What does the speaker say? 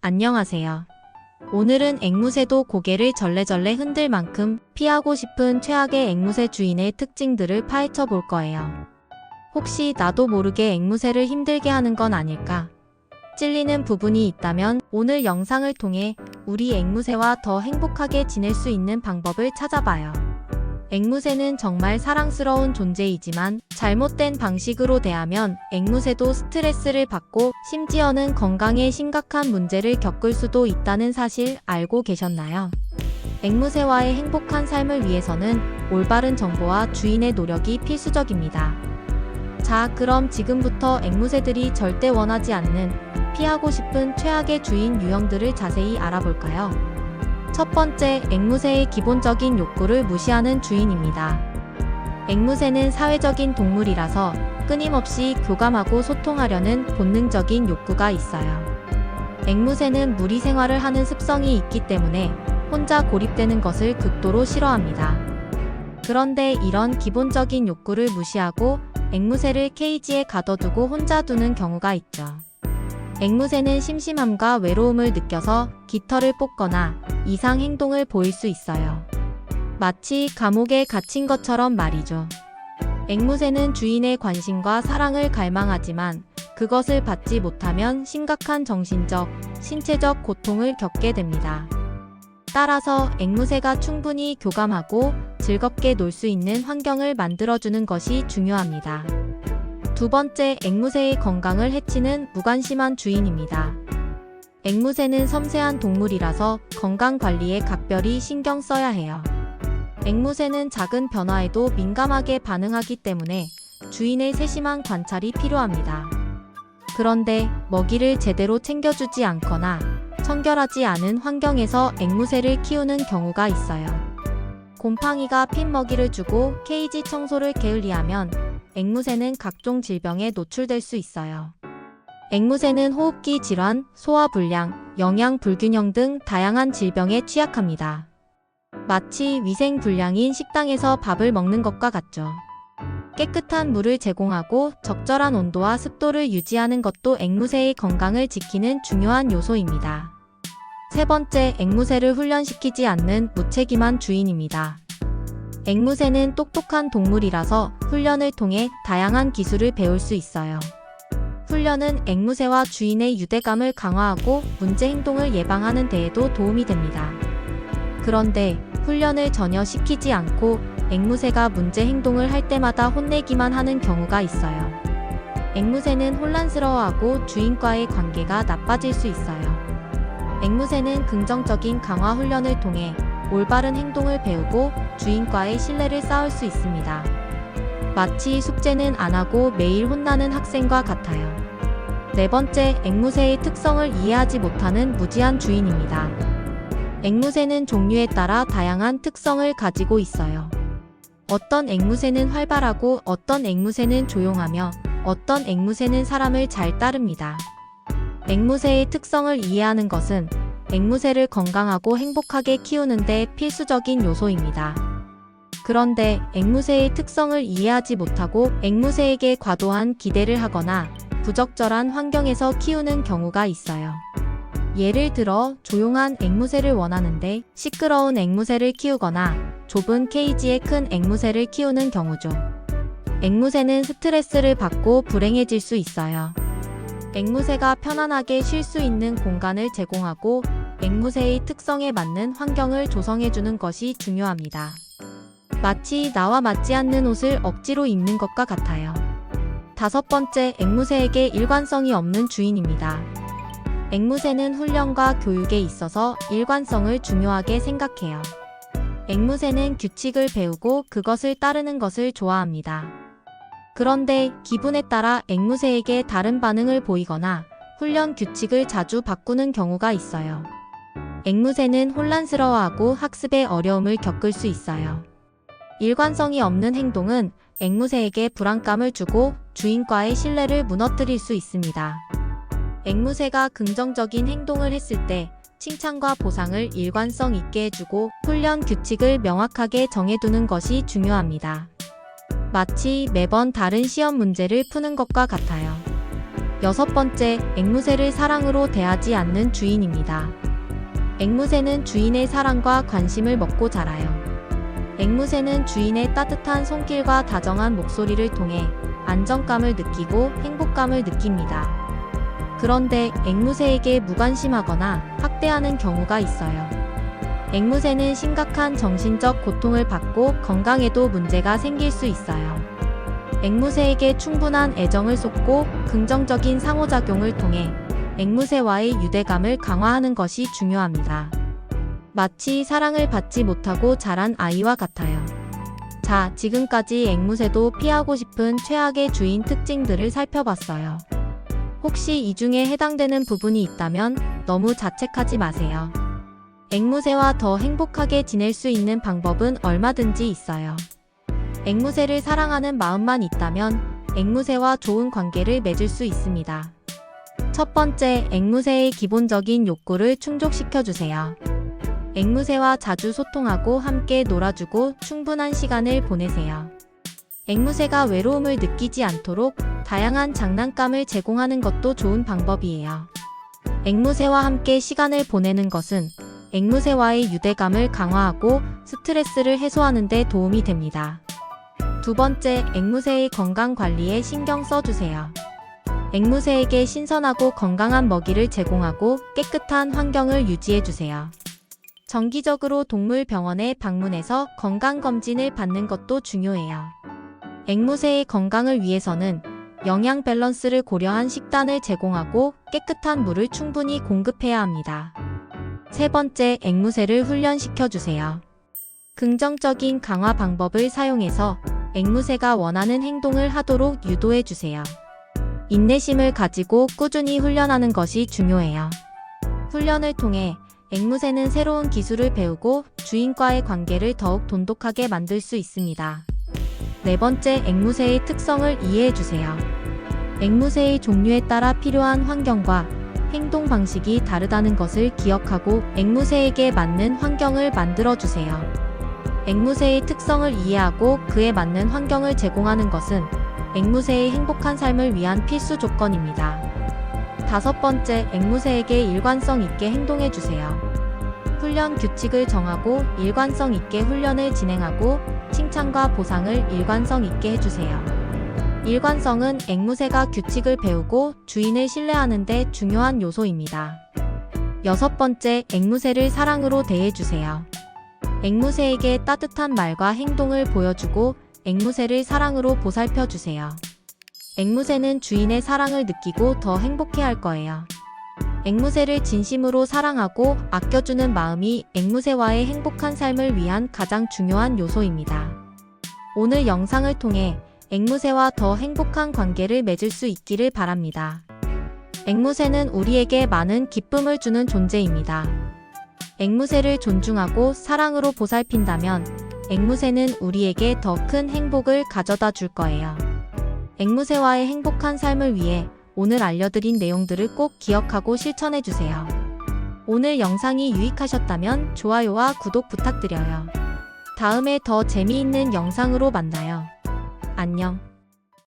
안녕하세요. 오늘은 앵무새도 고개를 절레절레 흔들 만큼 피하고 싶은 최악의 앵무새 주인의 특징들을 파헤쳐 볼 거예요. 혹시 나도 모르게 앵무새를 힘들게 하는 건 아닐까? 찔리는 부분이 있다면 오늘 영상을 통해 우리 앵무새와 더 행복하게 지낼 수 있는 방법을 찾아봐요. 앵무새는 정말 사랑스러운 존재이지만 잘못된 방식으로 대하면 앵무새도 스트레스를 받고 심지어는 건강에 심각한 문제를 겪을 수도 있다는 사실 알고 계셨나요? 앵무새와의 행복한 삶을 위해서는 올바른 정보와 주인의 노력이 필수적입니다. 자, 그럼 지금부터 앵무새들이 절대 원하지 않는 피하고 싶은 최악의 주인 유형들을 자세히 알아볼까요? 첫 번째, 앵무새의 기본적인 욕구를 무시하는 주인입니다. 앵무새는 사회적인 동물이라서 끊임없이 교감하고 소통하려는 본능적인 욕구가 있어요. 앵무새는 무리 생활을 하는 습성이 있기 때문에 혼자 고립되는 것을 극도로 싫어합니다. 그런데 이런 기본적인 욕구를 무시하고 앵무새를 케이지에 가둬두고 혼자 두는 경우가 있죠. 앵무새는 심심함과 외로움을 느껴서 깃털을 뽑거나 이상 행동을 보일 수 있어요. 마치 감옥에 갇힌 것처럼 말이죠. 앵무새는 주인의 관심과 사랑을 갈망하지만 그것을 받지 못하면 심각한 정신적, 신체적 고통을 겪게 됩니다. 따라서 앵무새가 충분히 교감하고 즐겁게 놀 수 있는 환경을 만들어주는 것이 중요합니다. 두 번째, 앵무새의 건강을 해치는 무관심한 주인입니다. 앵무새는 섬세한 동물이라서 건강 관리에 각별히 신경 써야 해요. 앵무새는 작은 변화에도 민감하게 반응하기 때문에 주인의 세심한 관찰이 필요합니다. 그런데 먹이를 제대로 챙겨주지 않거나 청결하지 않은 환경에서 앵무새를 키우는 경우가 있어요. 곰팡이가 핀 먹이를 주고 케이지 청소를 게을리하면 앵무새는 각종 질병에 노출될 수 있어요. 앵무새는 호흡기 질환, 소화불량, 영양 불균형 등 다양한 질병에 취약합니다. 마치 위생 불량인 식당에서 밥을 먹는 것과 같죠. 깨끗한 물을 제공하고 적절한 온도와 습도를 유지하는 것도 앵무새의 건강을 지키는 중요한 요소입니다. 세 번째, 앵무새를 훈련시키지 않는 무책임한 주인입니다. 앵무새는 똑똑한 동물이라서 훈련을 통해 다양한 기술을 배울 수 있어요. 훈련은 앵무새와 주인의 유대감을 강화하고 문제 행동을 예방하는 데에도 도움이 됩니다. 그런데 훈련을 전혀 시키지 않고 앵무새가 문제 행동을 할 때마다 혼내기만 하는 경우가 있어요. 앵무새는 혼란스러워하고 주인과의 관계가 나빠질 수 있어요. 앵무새는 긍정적인 강화 훈련을 통해 올바른 행동을 배우고 주인과의 신뢰를 쌓을 수 있습니다. 마치 숙제는 안 하고 매일 혼나는 학생과 같아요. 네 번째, 앵무새의 특성을 이해하지 못하는 무지한 주인입니다. 앵무새는 종류에 따라 다양한 특성을 가지고 있어요. 어떤 앵무새는 활발하고 어떤 앵무새는 조용하며 어떤 앵무새는 사람을 잘 따릅니다. 앵무새의 특성을 이해하는 것은 앵무새를 건강하고 행복하게 키우는 데 필수적인 요소입니다. 그런데 앵무새의 특성을 이해하지 못하고 앵무새에게 과도한 기대를 하거나 부적절한 환경에서 키우는 경우가 있어요. 예를 들어 조용한 앵무새를 원하는데 시끄러운 앵무새를 키우거나 좁은 케이지에 큰 앵무새를 키우는 경우죠. 앵무새는 스트레스를 받고 불행해질 수 있어요. 앵무새가 편안하게 쉴 수 있는 공간을 제공하고 앵무새의 특성에 맞는 환경을 조성해주는 것이 중요합니다. 마치 나와 맞지 않는 옷을 억지로 입는 것과 같아요. 다섯 번째, 앵무새에게 일관성이 없는 주인입니다. 앵무새는 훈련과 교육에 있어서 일관성을 중요하게 생각해요. 앵무새는 규칙을 배우고 그것을 따르는 것을 좋아합니다. 그런데 기분에 따라 앵무새에게 다른 반응을 보이거나 훈련 규칙을 자주 바꾸는 경우가 있어요. 앵무새는 혼란스러워하고 학습에 어려움을 겪을 수 있어요. 일관성이 없는 행동은 앵무새에게 불안감을 주고 주인과의 신뢰를 무너뜨릴 수 있습니다. 앵무새가 긍정적인 행동을 했을 때 칭찬과 보상을 일관성 있게 해주고 훈련 규칙을 명확하게 정해두는 것이 중요합니다. 마치 매번 다른 시험 문제를 푸는 것과 같아요. 6번째, 앵무새를 사랑으로 대하지 않는 주인입니다. 앵무새는 주인의 사랑과 관심을 먹고 자라요. 앵무새는 주인의 따뜻한 손길과 다정한 목소리를 통해 안정감을 느끼고 행복감을 느낍니다. 그런데 앵무새에게 무관심하거나 학대하는 경우가 있어요. 앵무새는 심각한 정신적 고통을 받고 건강에도 문제가 생길 수 있어요. 앵무새에게 충분한 애정을 쏟고 긍정적인 상호작용을 통해 앵무새와의 유대감을 강화하는 것이 중요합니다. 마치 사랑을 받지 못하고 자란 아이와 같아요. 자, 지금까지 앵무새도 피하고 싶은 최악의 주인 특징들을 살펴봤어요. 혹시 이 중에 해당되는 부분이 있다면 너무 자책하지 마세요. 앵무새와 더 행복하게 지낼 수 있는 방법은 얼마든지 있어요. 앵무새를 사랑하는 마음만 있다면 앵무새와 좋은 관계를 맺을 수 있습니다. 첫 번째, 앵무새의 기본적인 욕구를 충족시켜주세요. 앵무새와 자주 소통하고 함께 놀아주고 충분한 시간을 보내세요. 앵무새가 외로움을 느끼지 않도록 다양한 장난감을 제공하는 것도 좋은 방법이에요. 앵무새와 함께 시간을 보내는 것은 앵무새와의 유대감을 강화하고 스트레스를 해소하는 데 도움이 됩니다. 두 번째, 앵무새의 건강 관리에 신경 써주세요. 앵무새에게 신선하고 건강한 먹이를 제공하고 깨끗한 환경을 유지해주세요. 정기적으로 동물병원에 방문해서 건강검진을 받는 것도 중요해요. 앵무새의 건강을 위해서는 영양 밸런스를 고려한 식단을 제공하고 깨끗한 물을 충분히 공급해야 합니다. 세 번째, 앵무새를 훈련시켜주세요. 긍정적인 강화 방법을 사용해서 앵무새가 원하는 행동을 하도록 유도해주세요. 인내심을 가지고 꾸준히 훈련하는 것이 중요해요. 훈련을 통해 앵무새는 새로운 기술을 배우고 주인과의 관계를 더욱 돈독하게 만들 수 있습니다. 네 번째, 앵무새의 특성을 이해해주세요. 앵무새의 종류에 따라 필요한 환경과 행동 방식이 다르다는 것을 기억하고 앵무새에게 맞는 환경을 만들어주세요. 앵무새의 특성을 이해하고 그에 맞는 환경을 제공하는 것은 앵무새의 행복한 삶을 위한 필수 조건입니다. 다섯 번째, 앵무새에게 일관성 있게 행동해주세요. 훈련 규칙을 정하고 일관성 있게 훈련을 진행하고 칭찬과 보상을 일관성 있게 해주세요. 일관성은 앵무새가 규칙을 배우고 주인을 신뢰하는 데 중요한 요소입니다. 여섯 번째, 앵무새를 사랑으로 대해주세요. 앵무새에게 따뜻한 말과 행동을 보여주고 앵무새를 사랑으로 보살펴주세요. 앵무새는 주인의 사랑을 느끼고 더 행복해할 거예요. 앵무새를 진심으로 사랑하고 아껴주는 마음이 앵무새와의 행복한 삶을 위한 가장 중요한 요소입니다. 오늘 영상을 통해 앵무새와 더 행복한 관계를 맺을 수 있기를 바랍니다. 앵무새는 우리에게 많은 기쁨을 주는 존재입니다. 앵무새를 존중하고 사랑으로 보살핀다면 앵무새는 우리에게 더 큰 행복을 가져다 줄 거예요. 앵무새와의 행복한 삶을 위해 오늘 알려드린 내용들을 꼭 기억하고 실천해주세요. 오늘 영상이 유익하셨다면 좋아요와 구독 부탁드려요. 다음에 더 재미있는 영상으로 만나요. 안녕.